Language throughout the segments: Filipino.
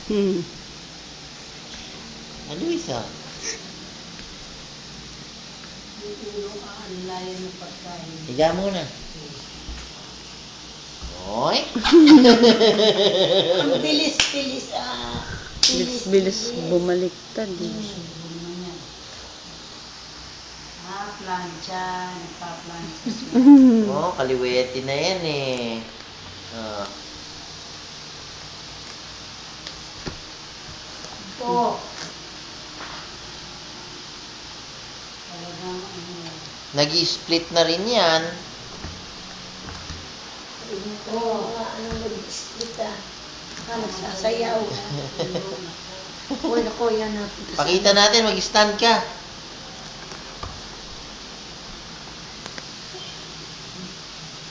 Luis, ah. Higa muna. Oy. Ang bilis-bilis, Bilis bumaliktad. Plancha, nagpa-plancha siya. Oh, kaliwete na yan eh. Ah. Ito. Talagang Nag-i-split na rin yan. ito. Anong nag-split nagsasayaw. Uy, naku, yan natin. Pakita natin, mag-stand ka.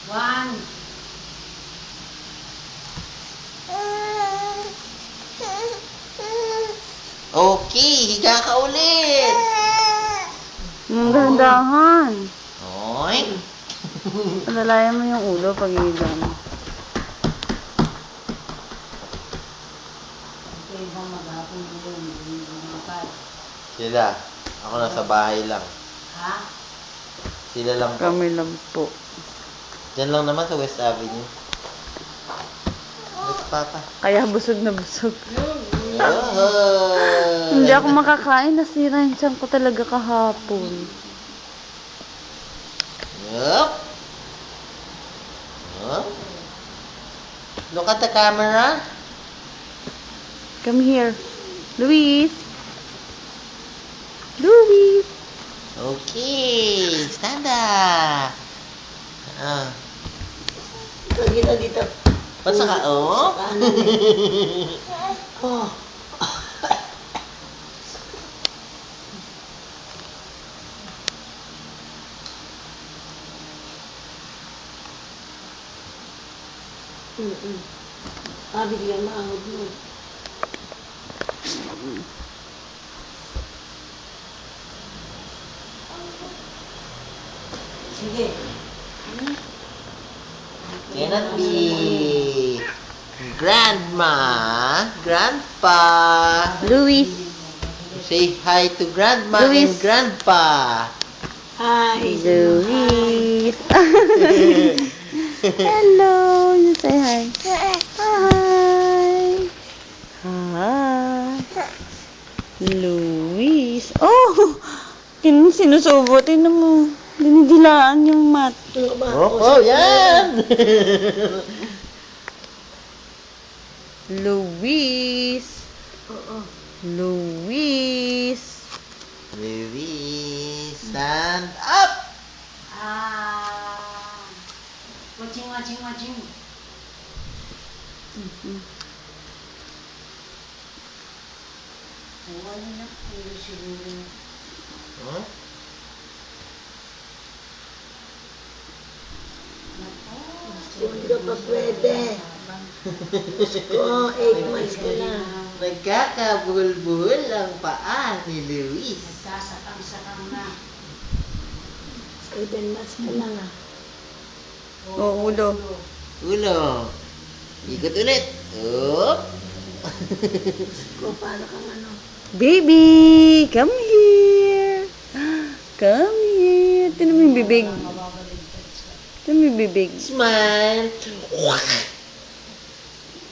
One. Okay, higa ka ulit. Dahan-dahan. Oy. Alalayan mo yung ulo pag higa mo. Ito ibang maghapon yun. Sila. Ako nasa bahay lang. Ha? Sila lang po. Kami lang po. Diyan lang naman sa West Avenue. West Papa. Kaya busog na busog. Oh. Hindi ako makakain. Nasira yung tiyan ko talaga kahapon. Yup. Huh? Look at the camera. Come here. Luis. Luis. Okay. Stand up. Ah. Dito. Basta ka, oh? Oh. Bigyan maangod mo. Sige. Cannot be. Grandma. Grandpa. Luis. Say hi to Grandma Luis. and Grandpa. Hi. Luis. Hello. You say hi. Hi. Hi. Luis. Oh! Sinusubo. Tingnan mo. Dinidilaan yung mat. Oh, yan! Luis. Luis. Luis, stand up! Watching. Wala na. Siguro. Huh? Hindi ka pa pwede. Ko, 8 months ka na. Nagkakabuhol-buhol ang paa ni Luis. Sasakang na. 7 months ka na nga. Oh, ulo. Ulo. Ikot ulit. Up. Ko, paano kang ano? Baby, come here. Come here. Tingnan mo yung bibig. Tingnan mo yung bibig. Smile.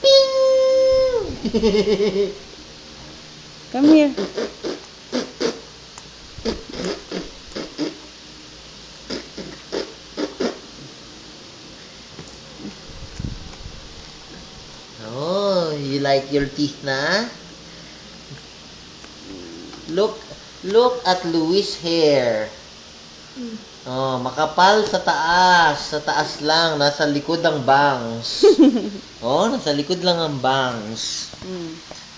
Ping! Come here. Oh, you like your teeth na? Look at Luis' hair. Oh, makapal sa taas. Sa taas lang. Nasa likod ang bangs. Oh, nasa likod lang ang bangs.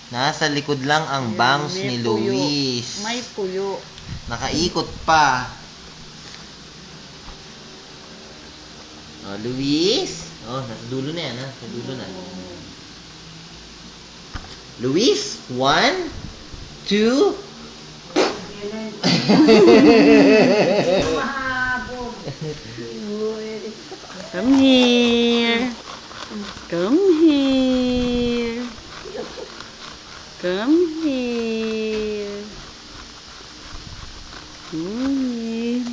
Nasa likod lang ang bangs ni Luis. May puyo. Nakaikot pa. Oh, Luis. Oh, nasa dulo na yan, ha? Nasa dulo na. Luis, 1, 2. Come here. Come here. Come here. Come here.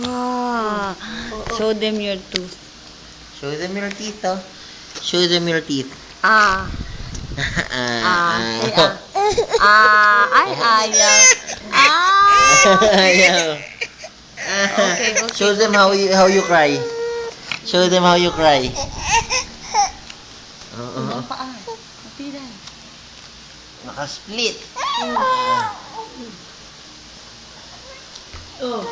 Wow. Show them your tooth. Show them your teeth, oh. Show them your teeth. Ah. Say ah. Ay, ayaw. Ayaw. Okay. Show them how you cry. Show them how you cry. Oo. Paa. Mapilan. Naka-split. Oh.